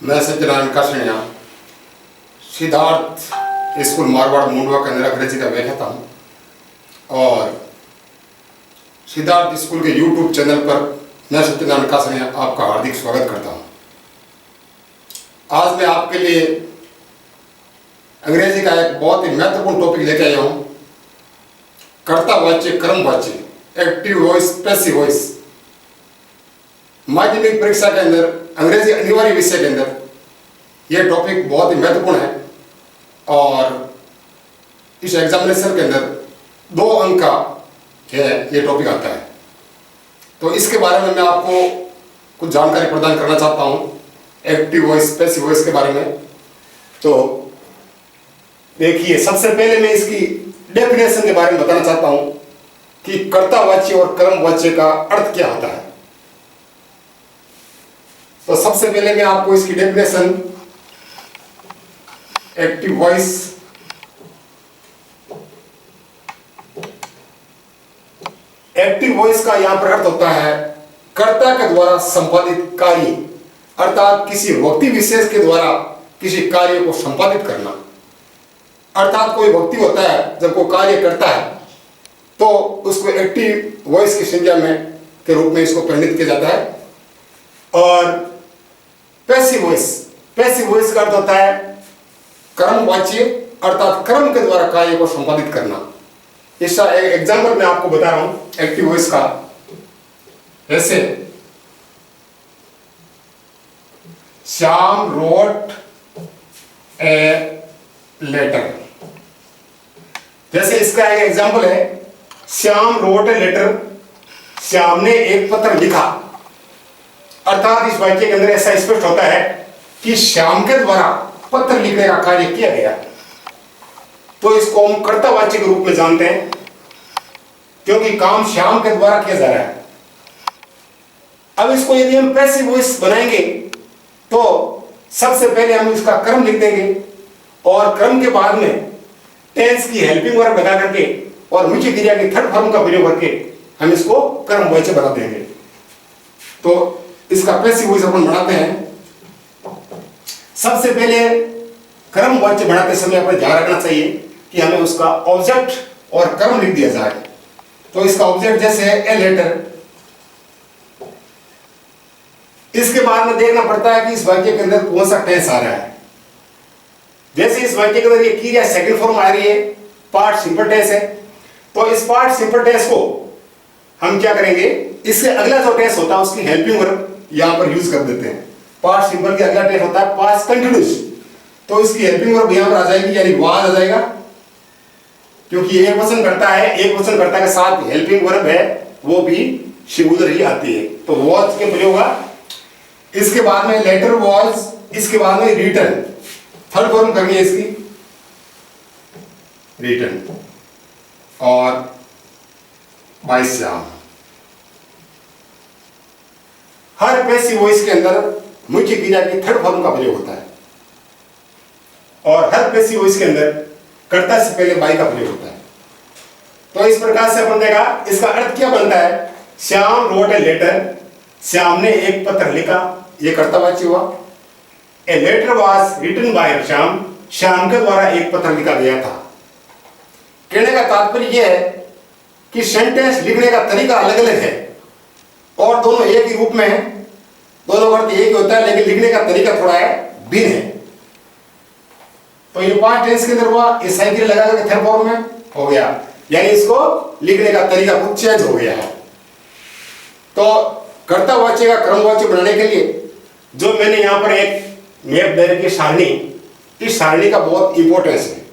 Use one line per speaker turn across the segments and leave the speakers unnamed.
मैं सत्यनारायण कासनिया सिद्धार्थ स्कूल मारवाड़ मुंडवा के अंदर अंग्रेजी का व्याख्याता हूँ और सिद्धार्थ स्कूल के यूट्यूब चैनल पर मैं सत्यनारायण कासनिया आपका हार्दिक स्वागत करता हूँ। आज मैं आपके लिए अंग्रेजी का एक बहुत ही महत्वपूर्ण टॉपिक लेके आया हूँ। कर्तावाच्य कर्मवाच्य, एक्टिव वॉइस, पैसिव वॉइस। माध्यमिक परीक्षा के अंदर अंग्रेजी अनिवार्य विषय के अंदर यह टॉपिक बहुत ही महत्वपूर्ण है और इस एग्जामिनेशन के अंदर 2 अंक का ये टॉपिक आता है। तो इसके बारे में मैं आपको कुछ जानकारी प्रदान करना चाहता हूँ, एक्टिव वॉइस, पैसिव वॉइस के बारे में। तो देखिए, सबसे पहले मैं इसकी डेफिनेशन के बारे में बताना चाहता हूँ कि कर्तावाच्य और कर्मवाच्य का अर्थ क्या होता है। तो सबसे पहले मैं आपको इसकी definition, active voice, active voice का यहां पर अर्थ होता है कर्ता के द्वारा संपादित कार्य, अर्थात किसी व्यक्ति विशेष के द्वारा किसी कार्य को संपादित करना। अर्थात कोई व्यक्ति होता है जब कोई कार्य करता है तो उसको एक्टिव वॉइस की संज्ञा में के रूप में इसको परिणित किया जाता है। और पैसिव वॉइस, पैसिव वॉइस का अर्थ होता है कर्मवाच्य, अर्थात कर्म के द्वारा कार्य को संपादित करना। इसका एक एग्जांपल मैं आपको बता रहा हूं एक्टिव वॉइस का। ऐसे, श्याम रोट ए लेटर। जैसे इसका एक एग्जांपल है, Shyam wrote a letter, Shyam ने एक पत्र लिखा। अर्थात इस वाक्य के अंदर ऐसा स्पष्ट होता है कि श्याम के द्वारा पत्र लिखने का कार्य किया गया। तो इसको हम कर्तावाच्य के रूप में जानते हैं क्योंकि काम श्याम के द्वारा किया जा रहा है। अब इसको यदि हम पैसिव वॉइस बनाएंगे तो सबसे पहले हम इसका कर्म लिख देंगे और कर्म के बाद में टेंस की हेल्पिंग वर्ब लगा करके और मुख्य क्रिया की थर्ड फॉर्म का प्रयोग करके हम इसको कर्मवाच्य बना देंगे। तो इसका पैसिव वॉइस अपन बनाते हैं। सबसे पहले कर्मवाच्य बनाते समय अपन ध्यान रखना चाहिए कि हमें उसका ऑब्जेक्ट और कर्म लिख दिया जाए। तो इसका ऑब्जेक्ट जैसे है ए लेटर, इसके बाद में देखना पड़ता है कि इस वाक्य के अंदर कौन सा टेंस आ रहा है। जैसे इस वाक्य के अंदर ये क्रिया सेकंड फॉर्म आ रही है, पार्ट सिंपल टेंस है, तो इस पार्ट सिंपल टेंस को हम क्या करेंगे, इससे अगला जो टेंस होता है उसकी हेल्पिंग वर्ब यहां पर यूज कर देते हैं। पास्ट सिंपल के अगला टेंस होता है पास्ट कंटीन्यूअस, तो इसकी हेल्पिंग वर्ब यहां पर आ जाएगी, यानी वाज आ जाएगा। क्योंकि एक वचन करता है, एक वचन करता के साथ हेल्पिंग वर्ब है वो भी सिंगुलर ही आती है, तो वाज के प्रयोग होगा। इसके बाद में लेटर वाज, इसके बाद में रिटर्न, थर्ड फॉर्म करनी है इसकी रिटर्न, और बाय श्याम। हर पैसिव वॉइस के अंदर मुख्य क्रिया की थर्ड फॉर्म का प्रयोग होता है और हर पैसिव वॉइस के अंदर कर्ता से पहले बाय का प्रयोग होता है। तो इस प्रकार से अपन देखा, इसका अर्थ क्या बनता है, Shyam wrote a letter, Shyam ने एक पत्र लिखा, ये कर्तावाच्य हुआ। A letter was written by Shyam, Shyam के द्वारा एक पत्र लिखा गया था। कहने का तात्पर्य यह है कि सेंटेंस लिखने का तरीका अलग अलग है और दोनों एक ही रूप में है, दोनों का अर्थ एक ही होता है, लेकिन लिखने का तरीका थोड़ा है भिन्न है। तो ये पास्ट टेंस के अंदर हुआ, इस साइकिल लगा करके थर्ड फॉर्म में हो गया, यानी इसको लिखने का तरीका कुछ चेंज हो गया है। तो कर्तावाच्य का कर्मवाच्य बनाने के लिए जो मैंने यहां पर एक मैप दे रखी सारणी, इस सारणी का बहुत इंपॉर्टेंस है।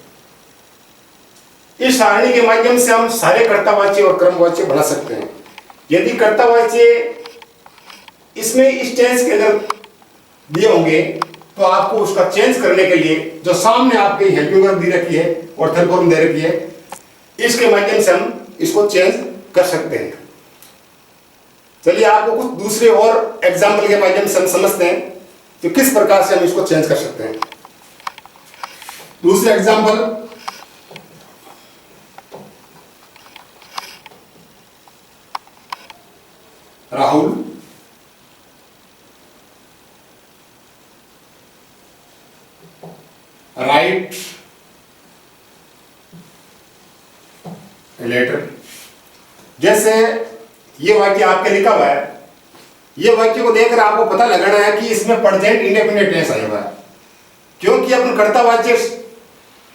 इस सारणी के माध्यम से हम सारे कर्तावाच्य और कर्मवाच्य बना सकते हैं। यदि कर्तावाच्य इसमें इस टेंस के अंदर दिए होंगे तो आपको उसका चेंज करने के लिए जो सामने आपके हेल्पिंग वर्ब दी रखी है और थर्ड फॉर्म दे रखी है, इसके माध्यम से हम इसको चेंज कर सकते हैं। चलिए आपको कुछ दूसरे और एग्जाम्पल के माध्यम से हम समझते हैं कि किस प्रकार से हम इसको चेंज कर सकते हैं। दूसरे example, Rahul write a letter. जैसे ये वाक्य आपके लिखा हुआ है, ये वाक्य को देखकर आपको पता लगाना है कि इसमें प्रेजेंट इंडेफिनिट टेंस आया हुआ है, क्योंकि अपन कर्तावाच्य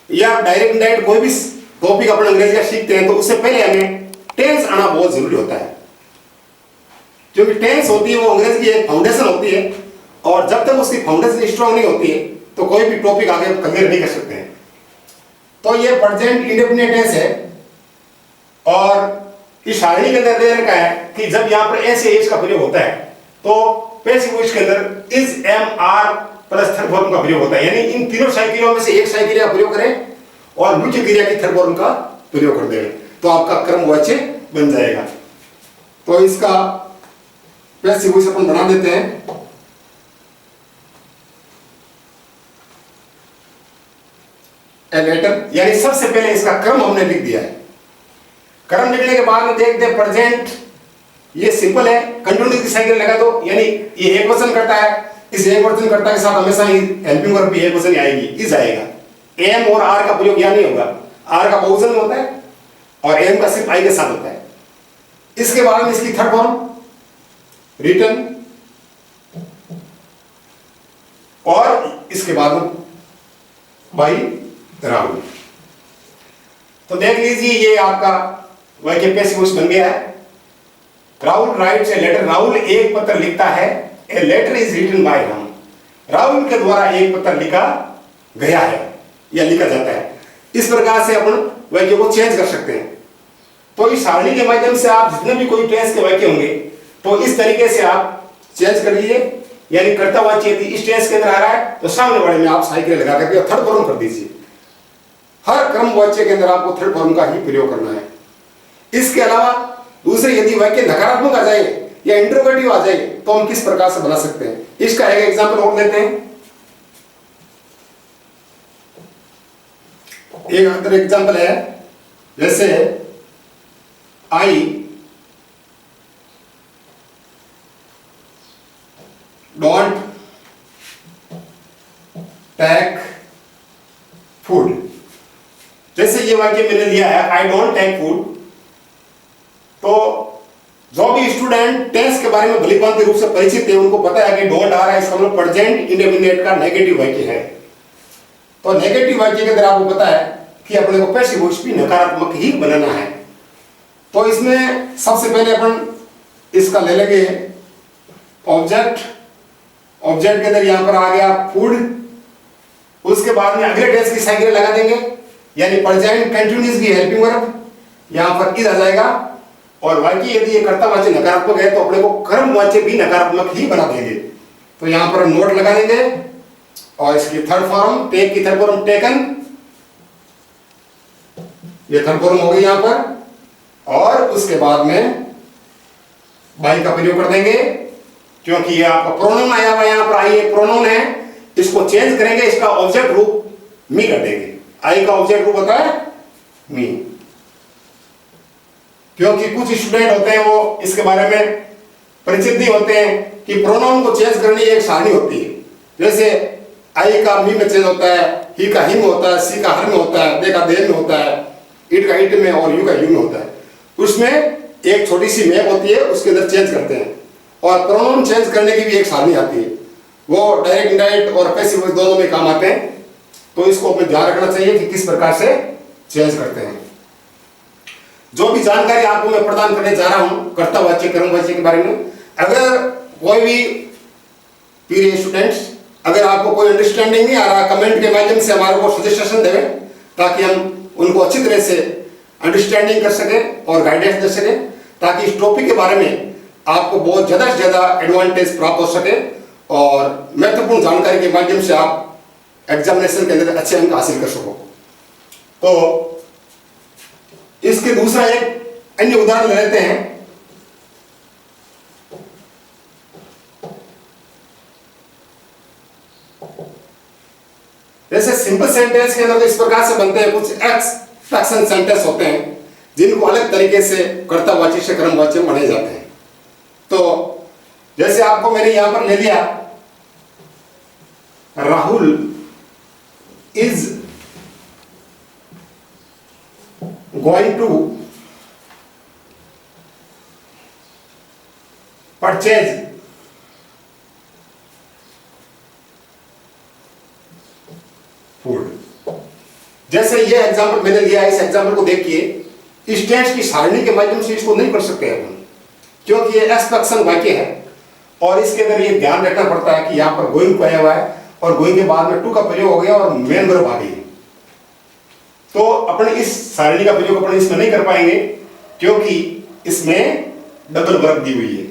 या डायरेक्ट इनडायरेक्ट कोई भी टॉपिक अपन अंग्रेजी का सीखते हैं तो उससे पहले हमें टेंस आना बहुत जरूरी होता है, क्योंकि टेंस होती है वो अंग्रेजी की एक फाउंडेशन होती है, और जब तक उसकी फाउंडेशन स्ट्रांग नहीं होती है तो कोई भी टॉपिक आगे क्लियर नहीं कर सकते हैं। तो ये प्रेजेंट इंडेफिनिट टेंस है, और इस सारणी के अंदर दे रखा है कि जब यहाँ पर ऐसे एज का प्रयोग होता है तो पैसिव वॉइस के अंदर is am are plus third form का प्रयोग होता है, यानी इन तीनों साइकिलों में से एक साइकिल का प्रयोग करें और मुख्य क्रिया की थर्ड फॉर्म का प्रयोग कर दें तो आपका क्रमवाच्य बन जाएगा। तो इसका पैसिव वॉइस अपन बना देते हैं। ए लेटर, यानी सबसे पहले इसका क्रम हमने लिख दिया है। क्रम लिखने के बाद में देखते हैं प्रेजेंट, ये सिंपल है, कंटिन्यूस की साइकिल लगा दो, यानी ये एक वचन करता है, इस एक वचन करता के साथ हमेशा ही हेल्पिंग वर्ब भी एक वचन आएगी, इज आएगा। एम और आर का प्रयोग यहां नहीं होगा, आर का बहुवचन में होता है और एम का सिर्फ आई के साथ होता है। इसके बाद में इसकी थर्ड फॉर्म रिटर्न, और इसके बाद में बाई राहुल। तो देख लीजिए ये आपका वाक्य पैसिव वॉइस बन गया है। Rahul writes a letter, Rahul एक पत्र लिखता है, a letter is written by him, Rahul के द्वारा एक पत्र लिखा गया है या लिखा जाता है। इस प्रकार से अपन वाक्य को चेंज कर सकते हैं। तो इस सारणी के माध्यम से आप जितने भी कोई टेंस के वाक्य होंगे तो इस तरीके से आप चेंज कर लीजिए, यानी कर्तावाच्य यदि इस टेंस के अंदर आ रहा है तो सामने वाले में आप साइकिल लगा करके थर्ड फॉर्म कर दीजिए। हर क्रम वाच्य के अंदर आपको थर्ड फॉर्म का ही प्रयोग करना है। इसके अलावा दूसरे यदि वाक्य नकारात्मक आ जाए या इंट्रोगेटिव आ जाए तो हम किस प्रकार से बना सकते हैं, इसका एक एग्जांपल और लेते हैं। एक अदर एग्जांपल है, जैसे आई डोंट टेक फूड। जैसे ये वाक्य मैंने लिया है आई डोंट टेक फूड, तो जो भी स्टूडेंट टेंस के बारे में भलीभांति रूप से परिचित है उनको पता है कि डोंट आ रहा है, इसका मतलब प्रेजेंट इंडेफिनिट का नेगेटिव वाक्य है। तो नेगेटिव वाक्य के अंदर आपको पता है कि अपने को पैसिव वॉइस भी नकारात्मक ही बनाना है। तो इसमें सबसे पहले अपन इसका ले लेंगे ऑब्जेक्ट, ऑब्जेक्ट के अंदर यहां पर आ गया फूड, उसके बाद में अगले टेंस की साइकिल लगा देंगे, यानी प्रेजेंट कंटिन्यूअस की हेल्पिंग वर्ब यहां पर इज आ जाएगा, और वाक्य यदि ये कर्तावाच्य नकारात्मक है तो अपने को कर्मवाच्य भी नकारात्मक ही बना देंगे। तो यहां पर नोट लगा देंगे, और इसकी थर्ड फॉर्म टेक की थर्ड फॉर्म टेकन, ये थर्ड फॉर्म हो गई यहां पर, और उसके बाद में बाई का प्रयोग कर देंगे, क्योंकि ये आपका प्रोनाउन आया हुआ यहां पर, आई एक प्रोनाउन है, इसको चेंज करेंगे, इसका ऑब्जेक्ट रूप मी कर देंगे। आई का ऑब्जेक्ट रूप होता है मी, क्योंकि कुछ स्टूडेंट होते हैं वो इसके बारे में परिचित नहीं होते हैं कि प्रोनाउन को चेंज करने की एक सारणी होती है। जैसे आई का मी में चेंज होता है, ही का हिम होता है, सी का हर में होता है, दे का दे में होता है, इट का इट में और यू का यू में होता है। उसमें एक छोटी सी मैप होती है, उसके अंदर चेंज करते हैं, और प्रोनाउन चेंज करने की भी एक सारणी आती है, वो डायरेक्ट इनडायरेक्ट और पैसिव वॉइस दोनों में काम आते हैं। तो इसको अपने ध्यान रखना चाहिए कि किस प्रकार से चेंज करते हैं। जो भी जानकारी आपको मैं प्रदान करने जा रहा हूं कर्तावाच्य कर्मवाच्य के बारे में, अगर कोई भी प्रिय स्टूडेंट्स अगर आपको कोई अंडरस्टैंडिंग नहीं आ रहा, कमेंट के माध्यम से हमारे को सजेशन दें ताकि हम उनको अच्छी तरह से अंडरस्टैंडिंग कर सकें और गाइडेंस दे सकें, ताकि इस टॉपिक के बारे में आपको बहुत ज़्यादा से ज़्यादा एडवांटेज प्राप्त हो सके और महत्वपूर्ण जानकारी के माध्यम से आप एग्जामिनेशन के अंदर अच्छे अंक हासिल कर सको। तो इसके दूसरा एक अन्य उदाहरण लेते हैं। जैसे सिंपल सेंटेंस के अंदर इस प्रकार से बनते हैं, कुछ एक्सप्रेशन सेंटेंस होते हैं जिनको अलग तरीके से कर्तावाची से कर्मवाची माने जाते हैं। तो जैसे आपको मैंने यहां पर ले लिया, Rahul is going to purchase food. जैसे ये एग्जाम्पल मैंने लिया, इस एग्जाम्पल को देखिए, इस टेंस की सारणी के माध्यम से इसको नहीं कर सकते अपन, क्योंकि ये एक्सपेक्शन वाक्य है और इसके अंदर ये ध्यान रखना पड़ता है कि यहाँ पर गोइंग को आया हुआ है और गोइंग के बाद में टू का प्रयोग हो गया और मेन वर्ब आ गई। तो अपन इस सारणी का प्रयोग अपन इसमें नहीं कर पाएंगे क्योंकि इसमें डबल वर्ब दी हुई है।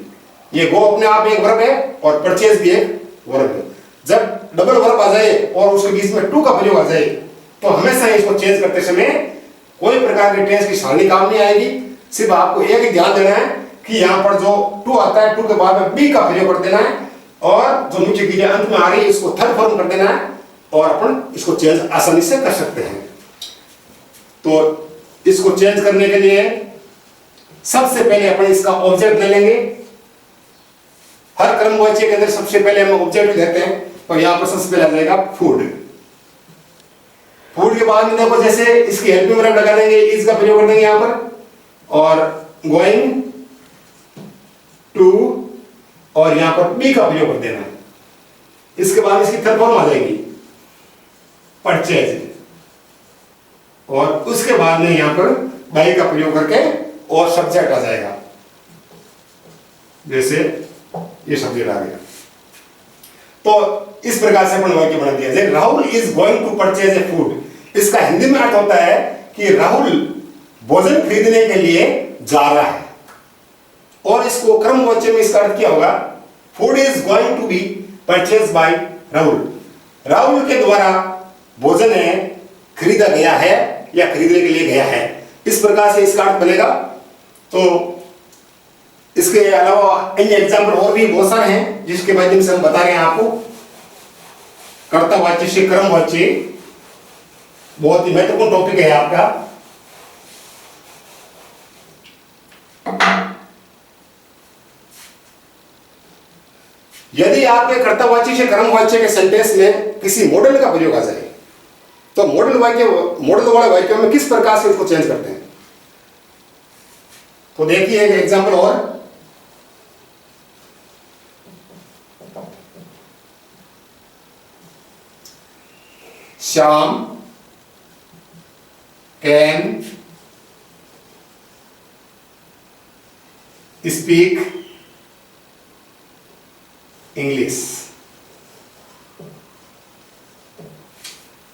ये गो अपने आप एक वर्ब है और परचेज भी एक वर्ब है। जब डबल वर्ब आ जाए और उसके बीच में टू का प्रयोग आ जाए तो हमेशा इसको चेंज करते समय कोई प्रकार की टेंस की सारणी काम नहीं आएगी। सिर्फ आपको एक ही ध्यान देना है कि यहाँ पर जो टू आता है, टू के बाद में बी का प्रयोग कर देना है और जो नीचे क्रिया अंत में आ रही है इसको थर्ड फॉर्म कर देना है और अपन इसको चेंज आसानी से कर सकते हैं। तो इसको चेंज करने के लिए सबसे पहले अपन इसका ऑब्जेक्ट ले लेंगे। हर क्रमवाच्य के अंदर सबसे पहले हम ऑब्जेक्ट लेते हैं और यहाँ पर सबसे पहले आ जाएगा फूड। फूड के बाद में देखो जैसे इसकी हेल्पिंग वर्ब लगा देंगे, इज का प्रयोग कर देंगे यहाँ पर और गोइंग टू और यहाँ पर बी का प्रयोग कर देना है। इसके बाद इसकी थर्ड फॉर्म आ जाएगी परचेज और उसके बाद में यहाँ पर बाई का प्रयोग करके और सब्जेक्ट आ जाएगा। जैसे ये सब्जेक्ट आ गया तो इस प्रकार से अपन वाक्य बना दिया। जैसे Rahul is going to purchase a food, इसका हिंदी में अर्थ होता है कि राहुल भोजन खरीदने के लिए जा रहा है और इसको क्रमवाच्य में इसका अर्थ क्या होगा, food is going to be purchase by Rahul. Rahul के द्वारा भोजन है खरीदा गया है या खरीदने के लिए गया है, इस प्रकार से इसका अर्थ बनेगा। तो इसके अलावा अन्य एग्जाम्पल और भी बहुत सारे हैं जिसके माध्यम से हम बता रहे हैं आपको। कर्तावाच्य से क्रमवाच्य बहुत ही महत्वपूर्ण टॉपिक है आपका। यदि आपके कर्तावाच्य से क्रमवाच्य के सेंटेंस में किसी मॉडल का प्रयोग आ जाए तो मॉडल वाले वाक्यों में किस प्रकार से उसको चेंज करते हैं। तो देखिए एक एग्जाम्पल और, श्याम कैन स्पीक इंग्लिश।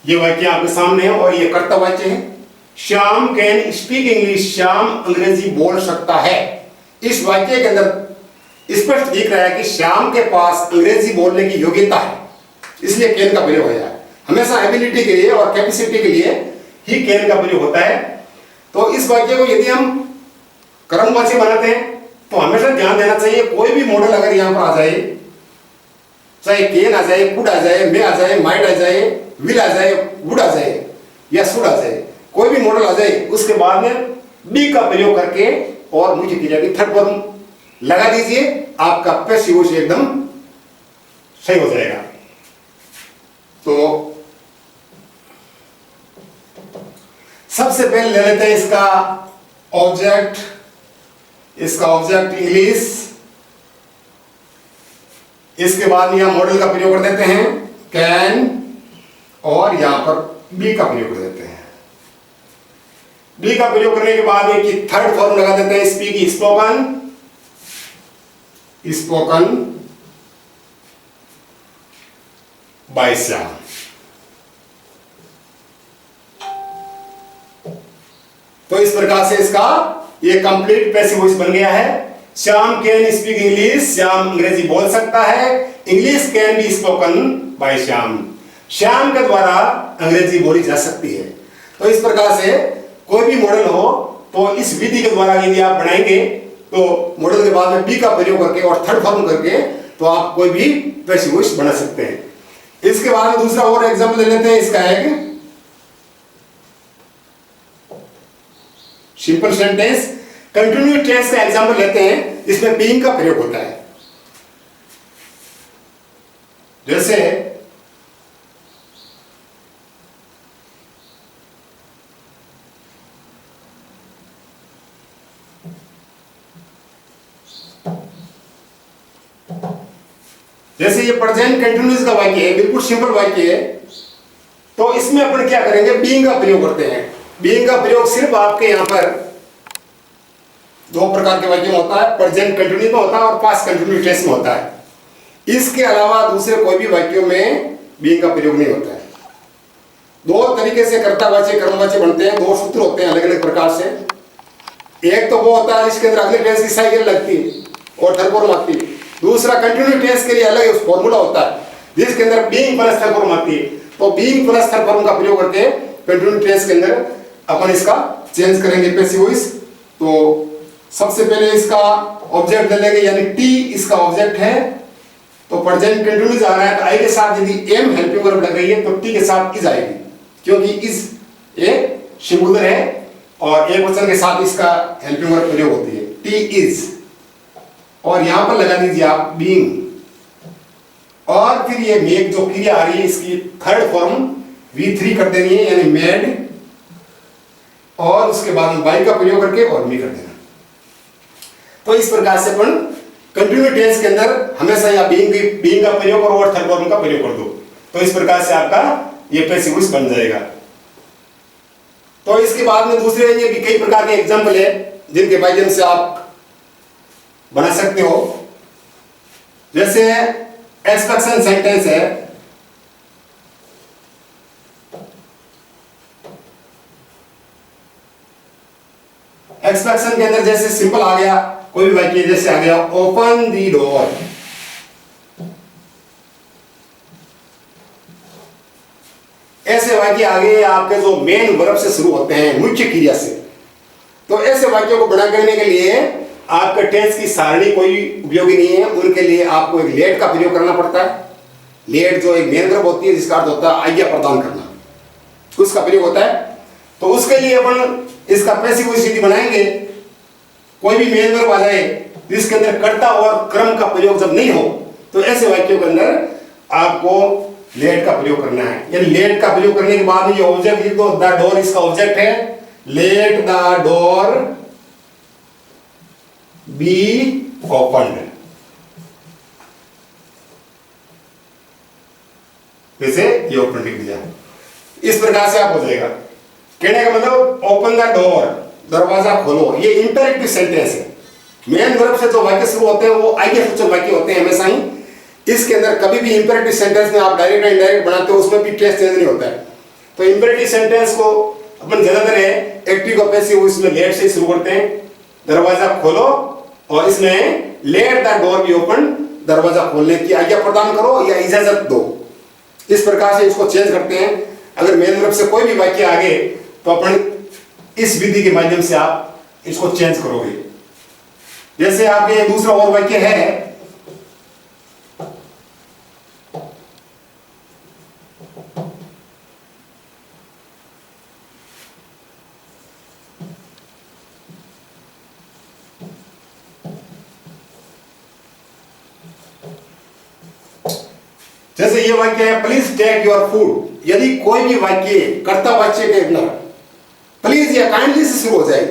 ये वाक्य आपके सामने है और ये कर्ता वाक्य है। Shyam can speak English, Shyam अंग्रेजी बोल सकता है। इस वाक्य के अंदर स्पष्ट दिख रहा है कि श्याम के पास अंग्रेजी बोलने की योग्यता है, इसलिए कैन का प्रयोग होता है। हमेशा एबिलिटी के लिए और कैपेसिटी के लिए ही कैन का प्रयोग होता है। तो इस वाक्य को यदि हम क्रमवाच्य बनाते हैं तो हमेशा ध्यान देना चाहिए कोई भी मॉडल अगर यहां पर आ जाए, चाहे कैन आ जाए, कुड आ जाए, मे आ जाए, माइट आ जाए, विल आ जाए, वुड आ जाए या शुड आ जाए, कोई भी मॉडल आ जाए, उसके बाद में बी का प्रयोग करके और मुझे क्रिया की थर्ड फॉर्म लगा दीजिए, आपका पैसिव वॉइस एकदम सही हो जाएगा। तो सबसे पहले ले लेते हैं इसका ऑब्जेक्ट इंग्लिश। इसके बाद यहां मॉडल का प्रयोग कर देते हैं कैन और यहां पर बी का प्रयोग कर देते हैं। बी का प्रयोग करने के बाद एक थर्ड फॉर्म लगा देते हैं स्पीक, स्पोकन बाय श्याम। तो इस प्रकार से इसका ये कंप्लीट पैसिव वॉइस बन गया है। Shyam can speak English, Shyam अंग्रेजी बोल सकता है, English can be spoken by Shyam, Shyam के द्वारा अंग्रेजी बोली जा सकती है। तो इस प्रकार से कोई भी मॉडल हो तो इस विधि के द्वारा यदि आप बनाएंगे तो मॉडल के बाद में बी का प्रयोग करके और थर्ड फॉर्म करके तो आप कोई भी पैसिव वॉइस बना सकते हैं। इसके बाद में दूसरा और एग्जांपल ले लेते हैं। इसका है सिंपल सेंटेंस, कंटिन्यूअस टेंस का एग्जांपल लेते हैं, इसमें बीइंग का प्रयोग होता है। जैसे जैसे ये प्रेजेंट कंटिन्यूस का वाक्य है, बिल्कुल सिंपल वाक्य है, तो इसमें अपन क्या करेंगे, बीइंग का प्रयोग करते हैं। बीइंग का प्रयोग सिर्फ आपके यहाँ पर दो प्रकार के वाक्य में होता है, प्रेजेंट कंटिन्यूस में होता है और पास्ट कंटिन्यूस टेंस में होता है। इसके अलावा दूसरे कोई भी वाक्यों में बीइंग का प्रयोग नहीं होता है। दो तरीके से कर्तावाची कर्मवाची बनते हैं, दो सूत्र होते हैं अलग अलग प्रकार से। एक तो वो होता है जिसके अंदर अगले टेंस की साइकिल लगती है और थर्ड फॉर्म आती है। दूसरा कंटिन्यू टेंस के लिए अलग फॉर्मूला होता है जिसके अंदर बीइंग प्लस थर्ड फॉर्म आती है। तो बीइंग प्लस थर्ड फॉर्म का प्रयोग करके कंटिन्यू टेंस के अंदर अपन इसका चेंज करेंगे पैसिव वॉइस। तो सबसे पहले इसका ऑब्जेक्ट ले लेंगे, यानी टी इसका ऑब्जेक्ट है। तो प्रेजेंट कंटिन्यूस आ रहा है तो आई के साथ यदि एम हेल्पिंग वर्ब लग रही है तो टी के साथ इज आएगी, क्योंकि इज एक सिंगुलर है और एक वचन के साथ इसका हेल्पिंग वर्ब प्रयोग होती है, टी इज। और यहां पर लगा दीजिए आप बीइंग, और फिर ये मेक जो क्रिया आ रही है इसकी थर्ड फॉर्म V3 कर देनी है, यानी मेड, और उसके बाद में बाई का प्रयोग करके और मी कर देना। तो इस प्रकार से अपन कंटिन्यू टेंस के अंदर हमेशा यहाँ बीइंग का प्रयोग करो और थर्ड फॉर्म का प्रयोग कर दो, तो इस प्रकार से आपका ये पैसिव वॉइस बन जाएगा। तो इसके बाद में दूसरे ये भी कई प्रकार के एग्जाम्पल है जिनके माध्यम से आप बना सकते हो। जैसे एक्सपेक्शन सेंटेंस है, एक्सपेक्शन के अंदर जैसे सिंपल आ गया कोई भी वाक्य, जैसे आ गया ओपन दी डोर। ऐसे वाक्य आ गए आपके जो मेन वर्ब से शुरू होते हैं, मुख्य क्रिया से। तो ऐसे वाक्यों को बना करने के लिए आपके टेंस की सारणी कोई उपयोगी नहीं है, उनके लिए आपको एक लेट का प्रयोग करना पड़ता है। लेट जो एक मेन वर्ब होती है जिसका अर्थ होता है आज्ञा प्रदान करना, उसका प्रयोग होता है। तो उसके लिए अपन इसका पैसिव वॉइस यदि बनाएंगे, कोई भी मेन वर्ब आ जाए जिसके अंदर कर्ता और क्रम का प्रयोग जब नहीं हो, तो ऐसे वाक्यों के अंदर आपको लेट का प्रयोग करना है। यानी लेट का प्रयोग करने के बाद ये ऑब्जेक्ट लिख दो, द डोर इसका ऑब्जेक्ट है, let the door be opened. जैसे ये ओपन लिख दिया, इस प्रकार से आप हो जाएगा। कहने का मतलब ओपन द डोर, दरवाजा खोलो, ये इंपेरेटिव सेंटेंस है। मेन वर्ब से जो वाक्य शुरू होते हैं वो आज्ञा सूचक वाक्य होते हैं हमेशा ही। इसके अंदर कभी भी इंपेरेटिव सेंटेंस में आप डायरेक्ट या इनडायरेक्ट बनाते हो, उसमें भी टेंस चेंज नहीं होता है। तो इंपेरेटिव सेंटेंस को अपन ज्यादातर है एक्टिव का पैसिव इसमें लेट से शुरू करते हैं, दरवाजा खोलो, और इसमें late the door be open, दरवाजा खोलने की आज्ञा प्रदान करो या इजाजत दो। इस प्रकार से इसको चेंज करते हैं। अगर मेन वर्ब से कोई भी वाक्य आगे तो अपन इस विधि के माध्यम से आप इसको चेंज करोगे। जैसे आपके दूसरा और वाक्य है, जैसे ये वाक्य है प्लीज टेक योर फूड। यदि कोई भी वाक्य कर्तावाच्य के अंदर प्लीज या काइंडली से शुरू हो जाए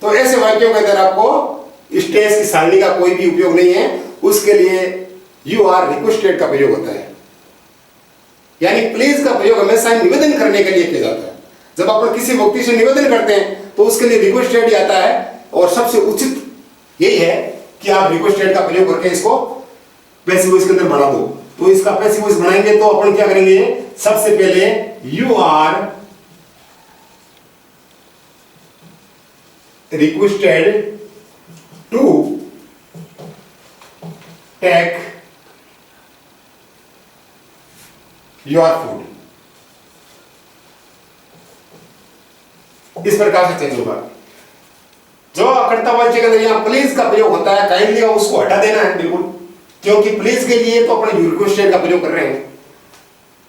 तो ऐसे वाक्यों के अंदर आपको इस टेंस की सारणी का कोई भी उपयोग नहीं है। उसके लिए यू आर रिक्वेस्टेड का प्रयोग होता है, यानी प्लीज का प्रयोग हमेशा निवेदन करने के लिए किया जाता है। जब आप किसी व्यक्ति से निवेदन करते हैं तो उसके लिए रिक्वेस्टेड आता है, और सबसे उचित यही है कि आप रिक्वेस्टेड का प्रयोग करके इसको पैसिव वॉइस के अंदर बना दो। तो इसका पैसिव वॉइस बनाएंगे तो अपन क्या करेंगे, सबसे पहले you are requested to take your food. इस प्रकार से चेंज होगा। जो कर्तावाच्य के अंदर यहां प्लीज का प्रयोग होता है, काइंडली का उसको हटा देना है बिल्कुल, क्योंकि प्लीज के लिए तो अपने रिक्वेस्टेड का प्रयोग कर रहे हैं।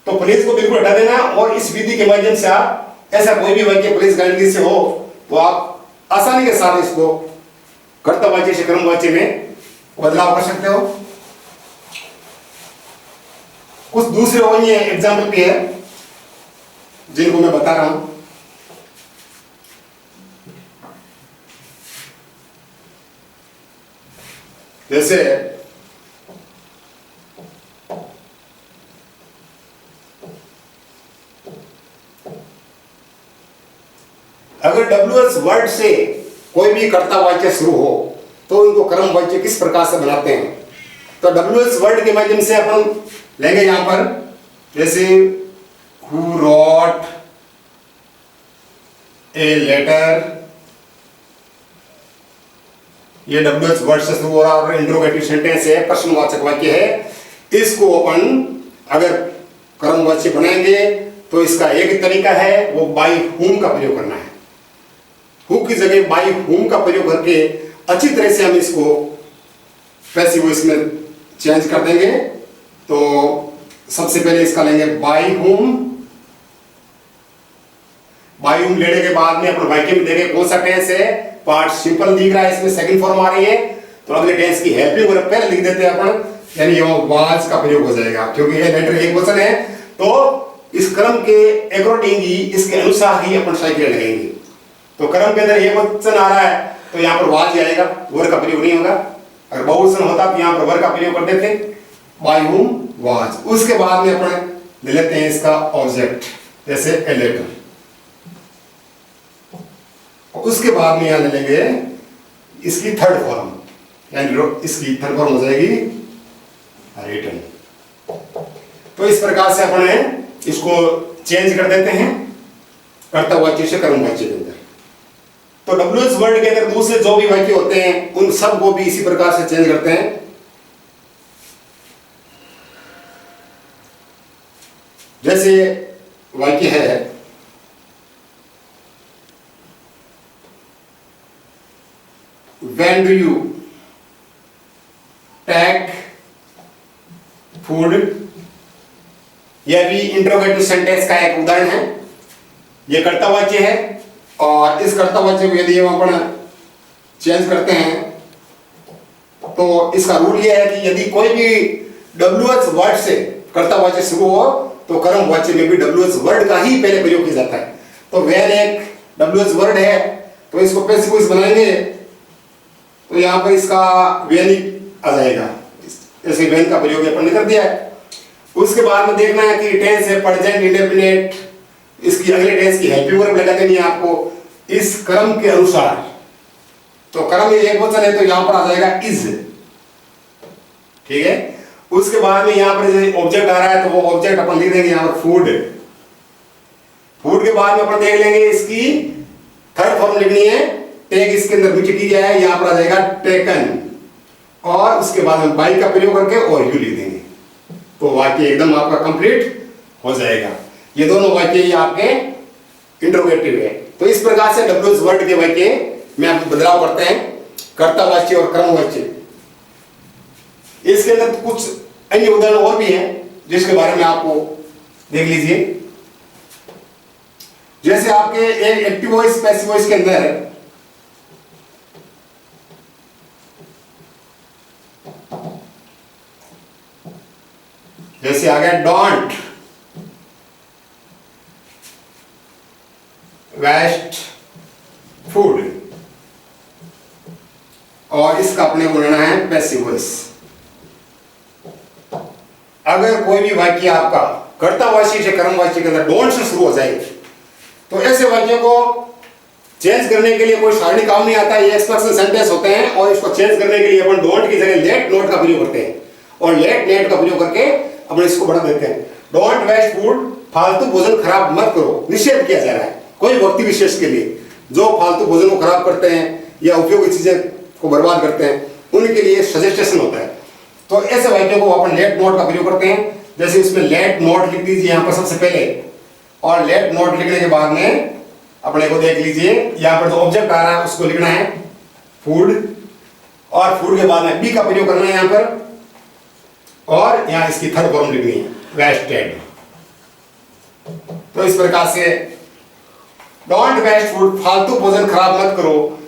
तो प्लीज को बिल्कुल हटा देना, और इस विधि के माध्यम से आप ऐसा कोई भी वाक्य प्लीज काइंडली से हो तो आप आसानी के साथ इसको कर्तावाच्य से कर्मवाच्य में बदलाव कर सकते हो। कुछ दूसरे और ये एग्जाम्पल भी है जिनको मैं बता रहा हूं। जैसे अगर WH वर्ड से कोई भी कर्ता वाक्य शुरू हो तो इनको कर्म वाक्य किस प्रकार से बनाते हैं। तो WH वर्ड के माध्यम से अपन लेंगे यहां पर, जैसे हु रोट ए लेटर, ये WH वर्ड से शुरू हो रहा और इंट्रोगेटिव सेंटेंस है, प्रश्नवाचक वाक्य है। इसको अपन अगर कर्मवाच्य बनाएंगे तो इसका एक तरीका है वो बाई हुम का प्रयोग करना है। हु की जगह बाई हुम का प्रयोग करके अच्छी तरह से हम इसको पैसिव वॉइस में चेंज कर देंगे। तो सबसे पहले इसका लेंगे बाई हुम। बाई हुम लेने के बाद में अपन वाक्य में देखें कौन सा टेंस है, पार्ट सिंपल दिख रहा है, इसमें सेकंड फॉर्म आ रही है, तो अगले टेंस की हेल्पिंग वर्ब पहले लिख देते हैं अपन, यानी ये वाज का प्रयोग हो जाएगा क्योंकि ये लेटर एक वचन है। तो इस क्रम के अकॉर्डिंग ही, इसके अनुसार ही अपन साइकिल लगेंगे। तो क्रम के अंदर एक वचन आ रहा है तो यहाँ पर वाज आएगा, वर का प्रयोग नहीं होगा। अगर बहुवचन होता तो यहाँ पर वर का प्रयोग करते थे, बाय हुम वाज। उसके बाद में अपन ले लेते हैं इसका ऑब्जेक्ट, जैसे ए लेटर। उसके बाद में यहाँ ले लेंगे इसकी थर्ड फॉर्म, यानी इसकी थर्ड फॉर्म हो जाएगी रिटन। तो इस प्रकार से अपन इसको चेंज कर देते हैं कर्ता वाक्य से कर्म वाक्य के अंदर। तो WH वर्ड के अंदर दूसरे जो भी वाक्य होते हैं उन सब को भी इसी प्रकार से चेंज करते हैं। जैसे वाक्य है When do you take food, यह भी इंट्रोगेटिव सेंटेंस का एक उदाहरण है। यह कर्ता वाक्य है और इस कर्ता वाक्य को यदि हम अपन चेंज करते हैं तो इसका रूल यह है कि यदि कोई भी WH वर्ड से कर्ता वाक्य शुरू हो तो कर्म वाक्य में भी WH वर्ड का ही पहले प्रयोग किया जाता है। तो वैन एक WH वर्ड है तो इसको पैसिव वॉइस बनाएंगे तो यहां पर इसका वेन ही आ जाएगा, जैसे वेन का प्रयोग अपन ने कर दिया है। उसके बाद में देखना है कि टेंस है प्रेजेंट इंडेफिनिट, इसकी अगले टेंस की हेल्पिंग वर्ब लगा देनी है आपको इस क्रम के अनुसार। तो क्रम में एक वचन है तो यहां पर आ जाएगा इज, ठीक है। उसके बाद में यहां पर ऑब्जेक्ट आ रहा है तो वो ऑब्जेक्ट अपन लिख देंगे यहां पर फूड। फूड के बाद में अपन देख लेंगे इसकी थर्ड फॉर्म लिखनी है, टेक इसके अंदर नीचे की गया है, यहां पर आ जाएगा टेकन, और उसके बाद हम बाई का प्रयोग करके और यू लिख देंगे तो वाक्य एकदम आपका कंप्लीट हो जाएगा। ये दोनों वाक्य ही आपके इंट्रोगेटिव है। तो इस प्रकार से WH वर्ड के वाक्य में आप बदलाव करते हैं, कर्ता वाच्य और कर्म वाच्य। इसके अंदर कुछ अन्य उदाहरण और भी हैं जिसके बारे में आपको देख लीजिए। जैसे आपके एक एक्टिव वॉइस पैसिव वॉइस के अंदर जैसे आ गया डोंट वेस्ट फूड, और इसका अपने बोलना है पैसिव वॉइस। अगर कोई भी वाक्य आपका कर्ता वाच्य से कर्म वाच्य के अंदर डोंट से शुरू हो जाए तो ऐसे वाक्यों को चेंज करने के लिए कोई सारणी काम नहीं आता, ये एक्सप्रेशन सेंटेंस होते हैं और इसको चेंज करने के लिए अपन डोंट की जगह लेट नोट का प्रयोग करते हैं और लेट नेट का प्रयोग करके अपन इसको बढ़ा देते हैं। डोंट वेस्ट फूड, फालतू भोजन खराब मत करो, निषेध किया जा रहा है कोई व्यक्ति विशेष के लिए जो फालतू भोजन को खराब करते हैं या उपयोगी चीजें को बर्बाद करते हैं उनके लिए सजेस्टेशन होता है। तो ऐसे वाक्यों को अपन लेट नोट का प्रयोग करते हैं। जैसे इसमें लेट नोट लिख दीजिए यहां पर सबसे पहले, और लेट नोट लिखने के बाद में अपने को देख लीजिए यहां पर जो ऑब्जेक्ट आ रहा है उसको लिखना है फूड, और फूड के बाद में बी का प्रयोग करना है यहां पर, और यहां इसकी थर्ड फॉर्म लिखनी है वेस्टेड। तो इस प्रकार से डोंट वेस्ट फूड, फालतू भोजन खराब मत करो,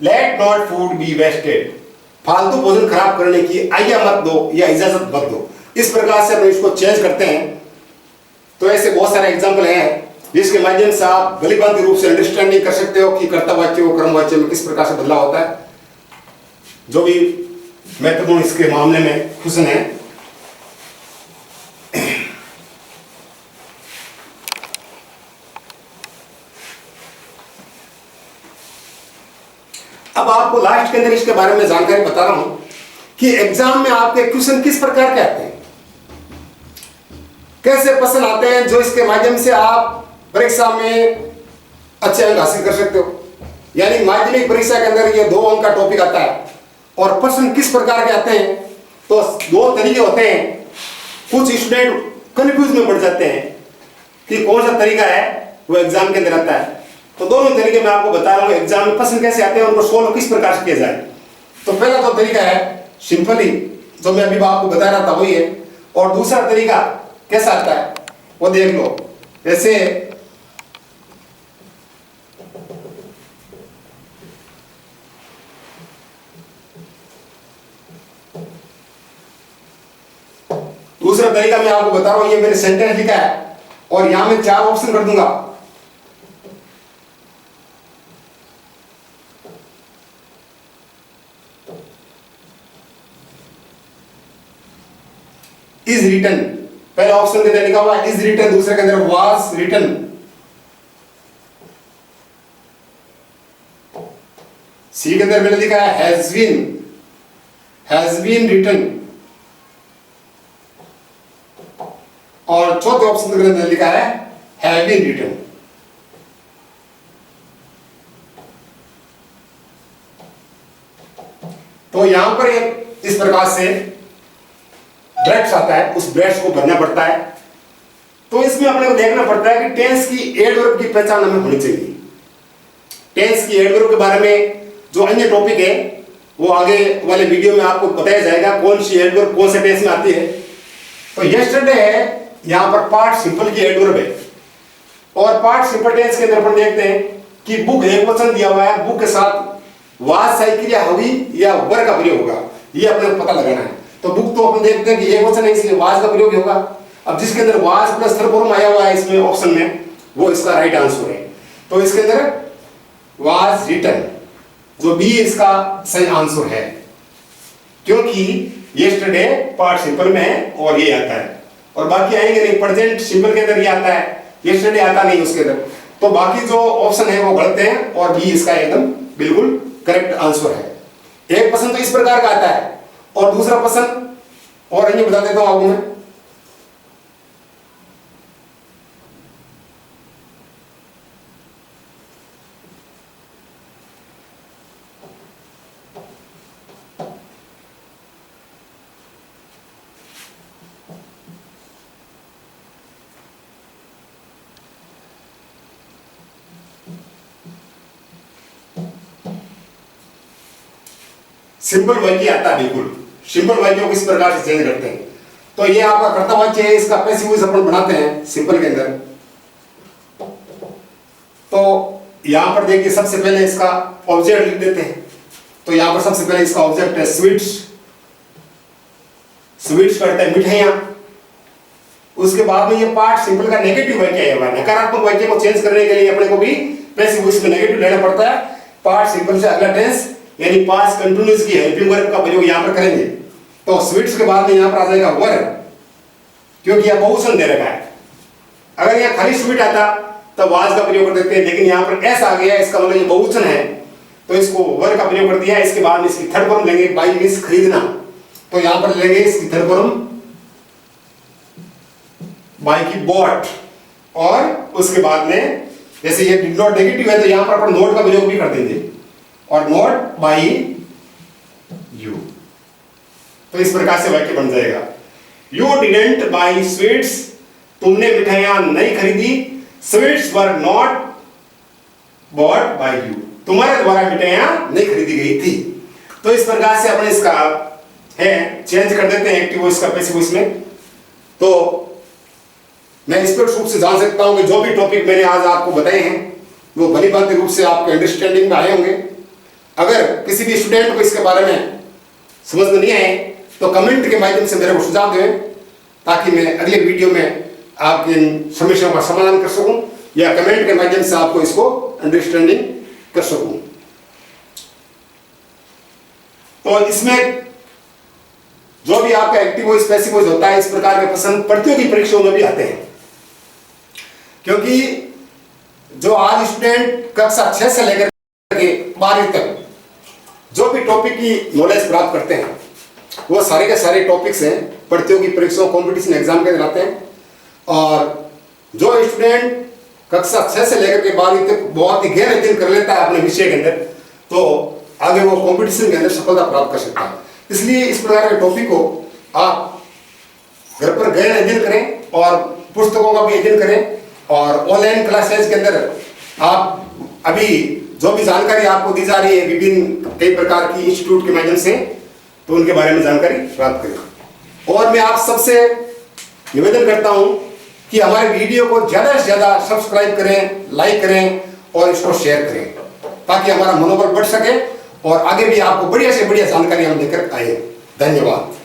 let not food be wasted, फालतू भोजन खराब करने की आज्ञा मत दो या इजाजत मत दो। इस प्रकार से हम इसको चेंज करते हैं। तो ऐसे बहुत सारे एग्जाम्पल हैं जिसके माध्यम से आप भलीभांति रूप से अंडरस्टैंडिंग कर सकते हो कि कर्ता वाच्य और कर्म वाच्य में किस प्रकार से बदलाव होता है। जो भी महत्वपूर्ण इसके मामले में क्वेश्चन है आपको लास्ट के अंदर इसके बारे में जानकारी बता रहा हूं कि एग्जाम में आपके क्वेश्चन किस प्रकार के आते हैं, कैसे प्रश्न आते हैं, जो इसके माध्यम से आप परीक्षा में अच्छे अंक हासिल कर सकते हो। यानी माध्यमिक परीक्षा के अंदर ये 2 अंक का टॉपिक आता है और प्रश्न किस प्रकार के आते हैं। तो 2 तरीके होते हैं। कुछ स्टूडेंट कंफ्यूज में पड़ जाते हैं कि कौन सा तरीका है वो एग्जाम के अंदर आता है। तो दोनों तरीके मैं आपको बता रहा हूँ एग्जाम में प्रश्न कैसे आते हैं, उनको सोल्व किस प्रकार से किया जाए। तो पहला तो तरीका है सिंपली, जो मैं अभी आपको बता रहा था वही है। और दूसरा तरीका कैसा आता है वो देख लो। जैसे दूसरा तरीका मैं आपको बता रहा हूं, ये मैंने सेंटेंस लिखा है और यहां मैं 4 ऑप्शन कर दूंगा। इज रिटन, पहले ऑप्शन के अंदर लिखा हुआ इज रिटन, दूसरे के अंदर वाज रिटन। सी के अंदर मैंने लिखा है हैज बीन रिटन। और चौथे ऑप्शन के अंदर लिखा है हैव बीन रिटन। तो यहां पर एक इस प्रकार से ब्रैकेट्स आता है, उस ब्रैकेट्स को भरना पड़ता है। तो इसमें अपने को देखना पड़ता है कि टेंस की एडवर्ब की पहचान हमें होनी चाहिए। टेंस की एडवर्ब के बारे में जो अन्य टॉपिक है वो आगे वाले वीडियो में आपको बताया जाएगा, कौन सी एडवर्ब कौन से टेंस में आती है। तो यस्टरडे है, यहां पर पार्ट सिंपल की एडवर्ब है। और पार्ट सिंपल टेंस के अंदर अपन देखते हैं कि बुक एक वचन दिया हुआ है, बुक के साथ वाज सही क्रिया होगी या वर का प्रयोग होगा, ये अपने को पता लगाना है। तो बुक तो अपन देखते हैं कि एक वचन है इसलिए वाज का प्रयोग होगा। अब जिसके अंदर वाज प्लस थर्ड फॉर्म आया हुआ है इसमें ऑप्शन में, वो इसका राइट आंसर है। तो इसके अंदर वाज रिटन जो बी इसका सही आंसर है, क्योंकि यस्टरडे पार्ट सिंपल में है और ये आता है। और बाकी आएंगे नहीं, प्रेजेंट सिंपल के अंदर ये आता है, यस्टरडे आता नहीं उसके अंदर। तो बाकी जो ऑप्शन है वो गलत है और बी इसका एकदम बिल्कुल करेक्ट आंसर है। एक प्रश्न तो इस प्रकार का आता है और दूसरा प्रश्न और अन्य बता देता हूं आपको मैं। सिंपल वाक्य आता है, बिल्कुल सिंपल वाक्यों को इस प्रकार से चेंज करते हैं। तो ये आपका कर्ता वाक्य है, इसका पैसिव वॉइस अपन बनाते हैं सिंपल के अंदर। तो यहां पर देखिए सबसे पहले इसका ऑब्जेक्ट लिख देते हैं। तो यहां पर सबसे पहले इसका ऑब्जेक्ट है स्वीट्स। स्वीट्स करते हैं मिठाइयां। उसके बाद में ये पार्ट सिंपल का नेगेटिव वाक्य है, नकारात्मक वाक्य को चेंज करने के लिए अपने को भी पैसिव वॉइस में नेगेटिव लेना पड़ता है। पार्ट सिंपल से अगला टेंस यानी पास्ट कंटिन्यूअस की हेल्पिंग वर्ब का प्रयोग यहां पर करेंगे। तो स्वीट्स के बाद में यहां पर आ जाएगा वर, क्योंकि यह बहुवचन दे रखा है। अगर यहां खाली स्वीट आता तो वाज का प्रयोग कर देते हैं, लेकिन यहां पर एस आ गया, इसका मतलब ये बहुवचन है तो इसको वर का प्रयोग कर दिया। इसके बाद में इसकी थर्ड फॉर्म लेंगे, बाई मींस खरीदना। तो यहां पर लेंगे इसकी थर्ड फॉर्म बाई की बॉट। और उसके बाद में जैसे ये डिड नॉट नेगेटिव है तो यहां पर अपन नोट का प्रयोग भी कर देंगे और नॉट बाई यू। तो इस प्रकार से वाक्य बन जाएगा, यू डिडंट बाई स्वीट्स, तुमने मिठाइयां नहीं खरीदी। Sweets were not bought by you, तुम्हारे द्वारा मिठाइयां नहीं खरीदी गई थी। तो इस प्रकार से अपन इसका है चेंज कर देते हैं एक्टिव वॉइस का पैसिव वॉइस में। तो मैं स्पष्ट रूप से जान सकता हूं कि जो भी टॉपिक मैंने आज आपको बताए हैं वो भली भांति रूप से आपके अंडरस्टैंडिंग में आए होंगे। अगर किसी भी स्टूडेंट को इसके बारे में समझ में नहीं आए तो कमेंट के माध्यम से मेरे को सुझाव दें, ताकि मैं अगले वीडियो में आपकी इन समस्याओं का समाधान कर सकूं या कमेंट के माध्यम से आपको इसको अंडरस्टैंडिंग कर सकूं। तो इसमें जो भी आपका एक्टिव वॉइस पैसिव वॉइस होता है, इस प्रकार के प्रश्न प्रतियोगी परीक्षाओं में भी आते हैं। क्योंकि जो आज स्टूडेंट कक्षा 6 से लेकर के 12वीं तक जो भी टॉपिक की नॉलेज प्राप्त करते हैं वो सारे के सारे टॉपिक्स हैं प्रतियोगी परीक्षाओं कॉम्पिटिशन एग्जाम के अंदर आते हैं। और जो स्टूडेंट कक्षा 6 से लेकर के 12वीं तक बहुत ही गहन अध्ययन कर लेता है अपने विषय के अंदर, तो आगे वो कंपटीशन के अंदर सफलता प्राप्त कर सकता है। इसलिए इस प्रकार के टॉपिक को आप घर पर गहन अध्ययन करें और पुस्तकों का भी अध्ययन करें। और ऑनलाइन क्लासेस के अंदर आप अभी जो भी जानकारी आपको दी जा रही है विभिन्न कई प्रकार की इंस्टीट्यूट के माध्यम से, तो उनके बारे में जानकारी प्राप्त करें। और मैं आप सबसे निवेदन करता हूं कि हमारे वीडियो को ज़्यादा से ज़्यादा सब्सक्राइब करें, लाइक करें और इसको शेयर करें, ताकि हमारा मनोबल बढ़ सके और आगे भी आपको बढ़िया से बढ़िया जानकारी हम देकर आए। धन्यवाद।